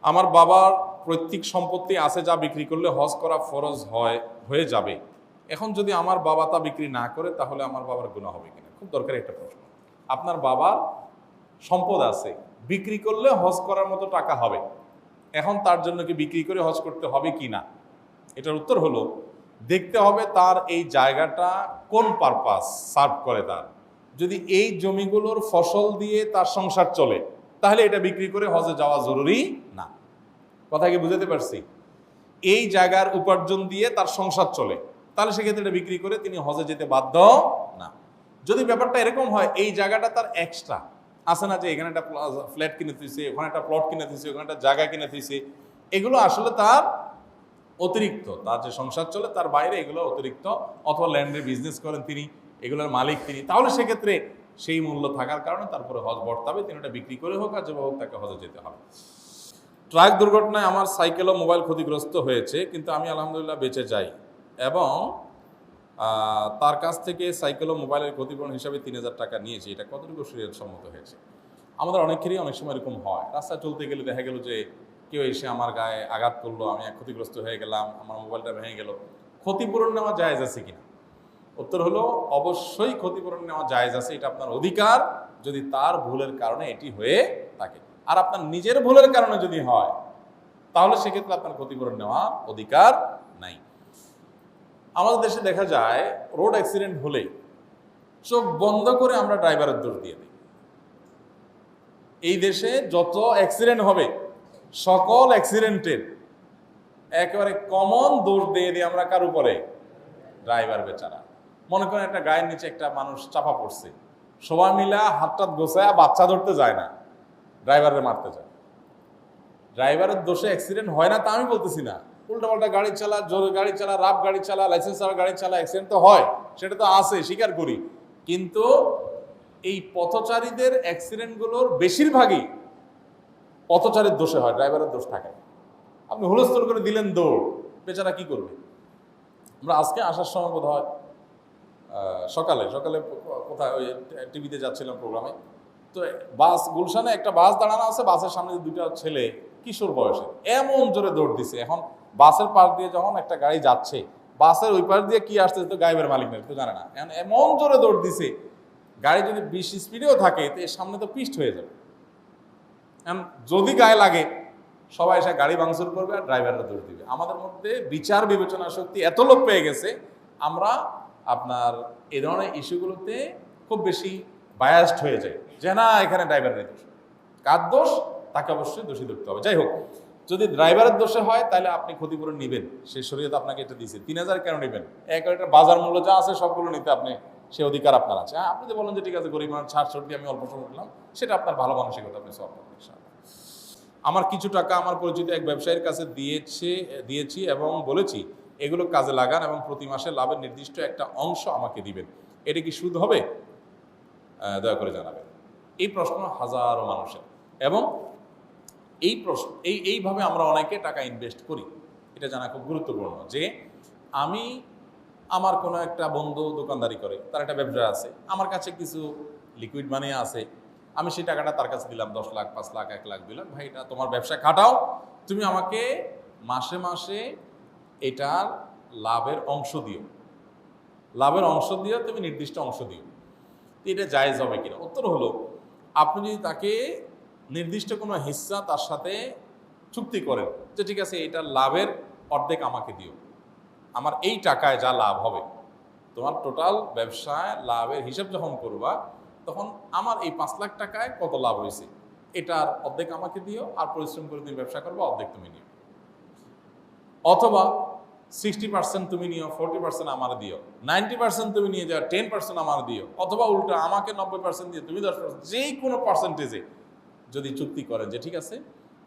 আমার বাবার পৈতৃক সম্পত্তি আছে যা বিক্রি করলে হজ করা ফরজ হয়ে যাবে। এখন যদি আমার বাবা তা বিক্রি না করে তাহলে আমার বাবার গুনাহ হবে কিনা? খুব দরকারি একটা প্রশ্ন। আপনার বাবার সম্পদ আছে, বিক্রি করলে হজ করার মতো টাকা হবে, এখন তার জন্য কি বিক্রি করে হজ করতে হবে কি না? এটার উত্তর হলো, দেখতে হবে তার এই জায়গাটা কোন পারপাস সার্ভ করে। তার যদি এই জমিগুলোর ফসল দিয়ে তার সংসার চলে তাহলে এটা বিক্রি করে হজে যাওয়া জরুরি না। কথা কি বুঝাতে পারছি? এই জায়গার উপার্জন দিয়ে তার সংসার চলে, তাহলে সেক্ষেত্রে এটা বিক্রি করে তিনি হজে যেতে বাধ্য না। যদি ব্যাপারটা এরকম হয় এই জায়গাটা তার এক্সট্রা আছে না, যে এখানে একটা ফ্ল্যাট কিনে দিয়েছে, ওখানে একটা প্লট কিনে দিয়েছে, ওখানে একটা জায়গা কিনে দিয়েছে, এগুলো আসলে তার অতিরিক্ত, তার যে সংসার চলে তার বাইরে এগুলো অতিরিক্ত, অথবা ল্যান্ডের বিজনেস করেন তিনি, এগুলোর মালিক তিনি, তাহলে সেক্ষেত্রে সেই মূল্য থাকার কারণে তারপরে হজ বর্তাবে, তিনি এটা বিক্রি করে হোক আর যেভাবে হোক তাকে হজে যেতে হবে। ট্রাক দুর্ঘটনায় আমার সাইকেল ও মোবাইল ক্ষতিগ্রস্ত হয়েছে, কিন্তু আমি আলহামদুলিল্লাহ বেঁচে যাই এবং তার কাছ থেকে সাইকেল ও মোবাইলের ক্ষতিপূরণ হিসাবে 3000 টাকা নিয়েছি। এটা কতটুকু শরীয়ত সম্মত হয়েছে? আমাদের অনেকেরই অনেক সময় এরকম হয়, রাস্তায় চলতে গেলে দেখা গেল যে কেউ এসে আমার গায়ে আঘাত করলো, আমি ক্ষতিগ্রস্ত হয়ে গেলাম, আমার মোবাইলটা ভেঙে গেল, ক্ষতিপূরণ নেওয়া জায়েজ আছে কিনা? উত্তর হলো অবশ্যই ক্ষতিপূরণ নেওয়া জায়েজ আছে, এটা আপনার অধিকার, যদি তার ভুলের কারণে এটি হয়ে থাকে। আর আপনার নিজের ভুলের কারণে যদি হয় তাহলে সেক্ষেত্রে আপনার ক্ষতিপূরণ নেওয়ার অধিকার নাই। আমাদের দেশে দেখা যায় রোড অ্যাক্সিডেন্ট হলে চোখ বন্ধ করে আমরা ড্রাইভারের দোষ দিয়ে দিই। এই দেশে যত অ্যাক্সিডেন্ট হবে সকল অ্যাক্সিডেন্টের একেবারে কমন দোষ দিয়ে দিই আমরা কার উপরে? ড্রাইভার বেচারা। মনে করেন একটা গায়ের নিচে একটা মানুষ চাপা পড়ছে, সবাই মিলা হাতটা গোছায় বাচ্চা ধরতে যায় না, ড্রাইভারের মারতে যায়। ড্রাইভারের দোষে অ্যাক্সিডেন্ট হয় না তা আমি বলতেছি না, উল্টাপাল্টা গাড়ি চালা, জোরে গাড়ি চালা, রাফ গাড়ি চালা, লাইসেন্স ছাড়া গাড়ি চালা, অ্যাক্সিডেন্ট তো হয়, সেটা তো আছে, স্বীকার করি। কিন্তু এই পথচারীদের অ্যাক্সিডেন্টগুলোর বেশিরভাগই পথচারীর দোষে হয়, ড্রাইভারের দোষ থাকে না। আপনি হুলস্থুল করে দিলেন দৌড়, বেচারা কি করবে? আমরা আজকে আসার সময় বোধ হয় সকালে কোথায় ওই টিভিতে যাচ্ছিলাম প্রোগ্রামে, তো বাস গুলশানে একটা বাস দাঁড়ানো আছে, বাসের সামনে দুটো ছেলে কিশোর বয়সে এমন জোরে দৌড় দিছে। এখন বাসের পাশ দিয়ে যখন একটা গাড়ি যাচ্ছে, বাসের ওই পাশ দিয়ে কি আসছে তো গাইবের মালিক নেই, তো জানে না, এখন এমন জোরে দৌড় দিছে, গাড়ি যদি 20 স্পিডেও থাকে তো এর সামনে তো পিষ্ট হয়ে যাবে। এখন যদি গায়ে লাগে সবাই এসে গাড়ি ভাঙচুর করবে আর ড্রাইভাররা দোষ দিবে। আমাদের মধ্যে বিচার বিবেচনা শক্তি এত লোক পেয়ে গেছে, আমরা আপনার এই ধরনের ইস্যুগুলোতে খুব বেশি বায়াসড হয়ে যায়, যে না এখানে ড্রাইভারের দোষ, কার দোষ তাকে অবশ্যই দোষী ধরতে হবে। যাই হোক, যদি ড্রাইভারের দোষে হয় তাহলে আপনি ক্ষতিপূরণ নেবেন, সে শরীয়ত আপনাকে এটা দিয়েছে। 3000 কেন নেবেন? একটা বাজার মূল্য যা আছে সবগুলো নিতে আপনি সে অধিকার আপনার আছে। হ্যাঁ, আপনি যে বলেন যে ঠিক আছে গরিব মানুষ ছাড় দিয়ে আমি অল্প সময় করলাম, সেটা আপনার ভালো মানসিকতা, আপনি সব করবেন ইনশাআল্লাহ। আমার কিছু টাকা আমার পরিচিত এক ব্যবসায়ীর কাছে দিয়েছি এবং বলেছি এগুলো কাজে লাগান এবং প্রতি মাসে লাভের নির্দিষ্ট একটা অংশ আমাকে দিবেন, এটা কি সুদ হবে? দয়া করে জানাবেন। এই প্রশ্ন হাজারো মানুষের, এবং এই প্রশ্ন এইভাবে আমরা অনেকে টাকা ইনভেস্ট করি। এটা জানা খুব গুরুত্বপূর্ণ যে আমি আমার কোনো একটা বন্ধু দোকানদারি করে, তার একটা ব্যবসা আছে, আমার কাছে কিছু লিকুইড মানি আছে, আমি সেই টাকাটা তার কাছে দিলাম 10 লাখ, 5 লাখ, 1 লাখ, 2 লাখ, ভাই এটা তোমার ব্যবসা খাটাও, তুমি আমাকে মাসে মাসে এটার লাভের অংশ দিও, তুমি নির্দিষ্ট অংশ দিও। এটা জায়েজ হবে কিনা? উত্তর হলো, আপনি যদি তাকে নির্দিষ্ট কোনো হিস্সা তার সাথে চুক্তি করেন যে ঠিক আছে এটা লাভের অর্ধেক আমাকে দিও, আমার এই টাকায় যা লাভ হবে, তোমার টোটাল ব্যবসায় লাভের হিসাব যখন করবা তখন আমার এই 5 লাখ টাকায় কত লাভ হয়েছে এটার অর্ধেক আমাকে দিও, আর পরিশ্রম করে তুমি ব্যবসা করবো, অর্ধেক তুমি নিও। অথবা 60% তুমি নিও, 40% আমার দিও, 90% তুমি নিয়ে যাও, 10% আমার দিও, অথবা উল্টা আমাকে 90% দিয়ে তুমি 10%, যে কোনো পার্সেন্টেজে যদি চুক্তি করেন যে ঠিক আছে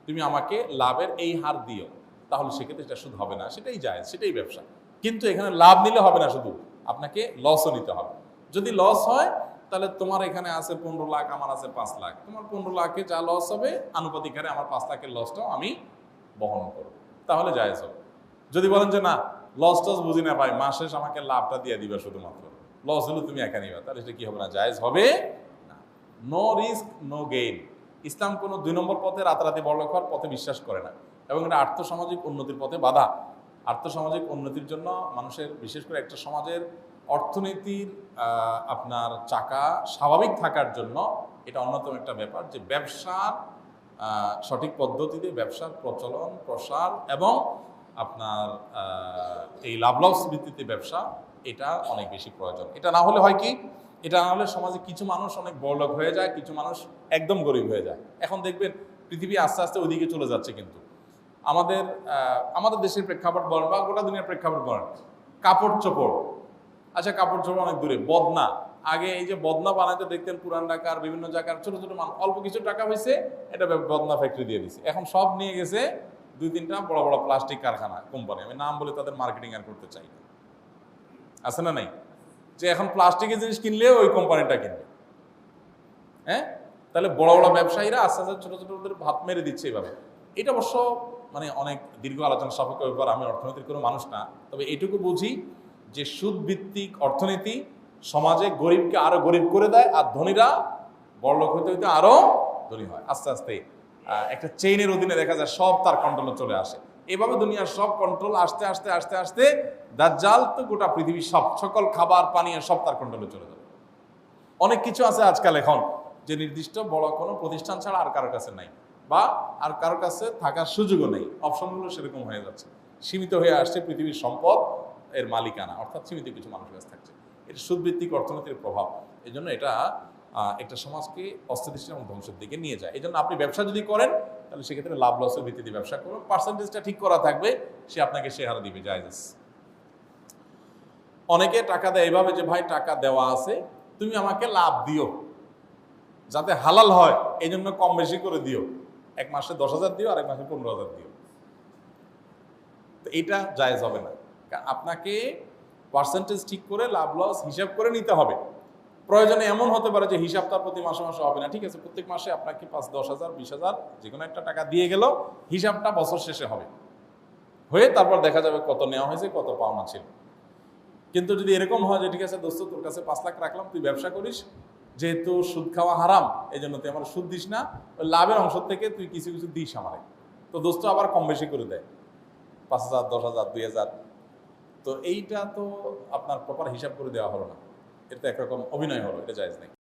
তুমি আমাকে লাভের এই হার দিও, তাহলে সেক্ষেত্রে এটা শুধু হবে না, সেটাই জায়েজ, সেটাই ব্যবসা। কিন্তু এখানে লাভ নিলে হবে না, শুধু আপনাকে লসও নিতে হবে। যদি লস হয় তাহলে তোমার এখানে আছে 15 লাখ, আমার আছে 5 লাখ, তোমার 15 লাখে যা লস হবে আনুপাতিক হারে আমার 5 লাখের লসটাও আমি বহন করব, তাহলে জায়েজ হবে। যদি বলেন যে না লস টস বুঝি না ভাই, মাস শেষ আমাকে লাভটা দিয়ে দিবে, শুধুমাত্র লস হলে তুমি একা নিবা, তাহলে সেটা কি হবে না? জায়েজ হবে না। নো রিস্ক নো গেইন, ইসলাম কোনো 2 নম্বর পথে রাতারাতি বড়লোক হওয়ার পথে বিশ্বাস করে না, এবং এটা আর্থসামাজিক উন্নতির পথে বাধা। আর্থসামাজিক উন্নতির জন্য মানুষের, বিশেষ করে একটা সমাজের অর্থনীতির আপনার চাকা স্বাভাবিক থাকার জন্য এটা অন্যতম একটা ব্যাপার যে ব্যবসার সঠিক পদ্ধতিতে ব্যবসার প্রচলন, প্রসার এবং আপনার এই লাভ লস ভিত্তিতে ব্যবসা, এটা অনেক বেশি প্রয়োজন। এটা না হলে হয় কি, এটা না হলে সমাজে কিছু মানুষ অনেক বড়লোক হয়ে যায়, কিছু মানুষ একদম গরিব হয়ে যায়। এখন দেখবেন পৃথিবী আস্তে আস্তে ওইদিকে চলে যাচ্ছে। কিন্তু আমাদের দেশের প্রেক্ষাপট বলেন বা গোটা দুনিয়ার প্রেক্ষাপট বলেন, কাপড় চোপড়, আচ্ছা কাপড় চোপড় অনেক দূরে, বদনা, আগে এই যে বদনা বানাতে দেখতেন পুরান ঢাকার বিভিন্ন জায়গার ছোট ছোট অল্প কিছু টাকা হয়েছে, এটা বদনা ফ্যাক্টরি দিয়ে দিচ্ছে। এখন সব নিয়ে গেছে 2-3টা বড় বড় প্লাস্টিক কারখানা, কোম্পানি, আমি নাম বলে তাদের মার্কেটিং আর করতে চাই না, আছে না নাই, যে এখন প্লাস্টিকের জিনিস কিনলে ওই কোম্পানিটা কিনবে। হ্যাঁ, তাহলে বড় বড় ব্যবসায়ীরা আস্তে আস্তে ছোট ছোট ভাত মেরে দিচ্ছে এইভাবে। এটা অবশ্য মানে অনেক দীর্ঘ আলোচনা সাপেক্ষ ব্যাপার, আমি অর্থনীতির কোনো মানুষ না, তবে এইটুকু বুঝি যে সুদ ভিত্তিক অর্থনীতি সমাজে গরিবকে আরো গরিব করে দেয়, আর ধনীরা বড়লোক হইতে হইতে আরো ধনী হয়। আস্তে আস্তে একটা চেইনের অধীনে দেখা যায় সব তার কন্ট্রোলে চলে আসে। এভাবে দুনিয়ার সব কন্ট্রোল আস্তে আস্তে আস্তে আস্তে দাজ্জাল তো গোটা পৃথিবীর সকল খাবার পানীয় সব তার কন্ট্রোলে চলে যাবে। অনেক কিছু আছে আজকাল এখন যে নির্দিষ্ট বড় কোনো প্রতিষ্ঠান ছাড়া আর কারোর কাছে নাই, বা আর কারোর কাছে থাকার সুযোগও নেই, অপশনগুলো সেরকম হয়ে যাচ্ছে, সীমিত হয়ে আসছে পৃথিবীর সম্পদ এর মালিকানা, অর্থাৎ সীমিত কিছু মানুষের কাছে থাকছে। এটা সুদভিত্তিক অর্থনীতির প্রভাব। এই জন্য এটা একটা সমাজকে অস্থিতিশীল এবং ধ্বংসের দিকে নিয়ে যায়। এই জন্য আপনি ব্যবসা যদি করেন তাহলে সেক্ষেত্রে লাভ লসের ভিত্তিতে ব্যবসা করুন, পার্সেন্টেজটা ঠিক করা থাকবে, সে আপনাকে সে হারে দিবে, জায়েজ। অনেকে টাকা দেয় এইভাবে যে ভাই টাকা দেওয়া আছে, তুমি আমাকে লাভ দিও, যাতে হালাল হয় এই জন্য কম বেশি করে দিও, 1 মাসে 10,000 দিও আর 1 মাসে 15,000 দিও। তো এটা জায়েজ হবে না। আপনাকে পার্সেন্টেজ ঠিক করে লাভ লস হিসাব করে নিতে হবে। প্রয়োজনে এমন হতে পারে যে হিসাব তার প্রতি মাসে মাসে হবে না, ঠিক আছে, প্রত্যেক মাসে আপনাকে 5, 10,000, 20,000 যে কোনো একটা টাকা দিয়ে গেল, হিসাবটা বছর শেষে হবে, হয়ে তারপর দেখা যাবে কত নেওয়া হয়েছে, কত পাওনা ছিল। কিন্তু যদি এরকম হয় যে ঠিক আছে দোস্ত, তোর কাছে 5 লাখ রাখলাম, তুই ব্যবসা করিস, যেহেতু সুদ খাওয়া হারাম এই জন্য তুই আমার সুদ দিস না, ওই লাভের অংশ থেকে তুই কিছু কিছু দিস আমারে, তো দোস্ত আবার কম বেশি করে দেয় 5,000, 10,000, 2,000। তো এইটা তো আপনার প্রপার হিসাব করে দেওয়া হলো না, এটা একরকম অভিনয় হলো, এটা জায়েজ নেই।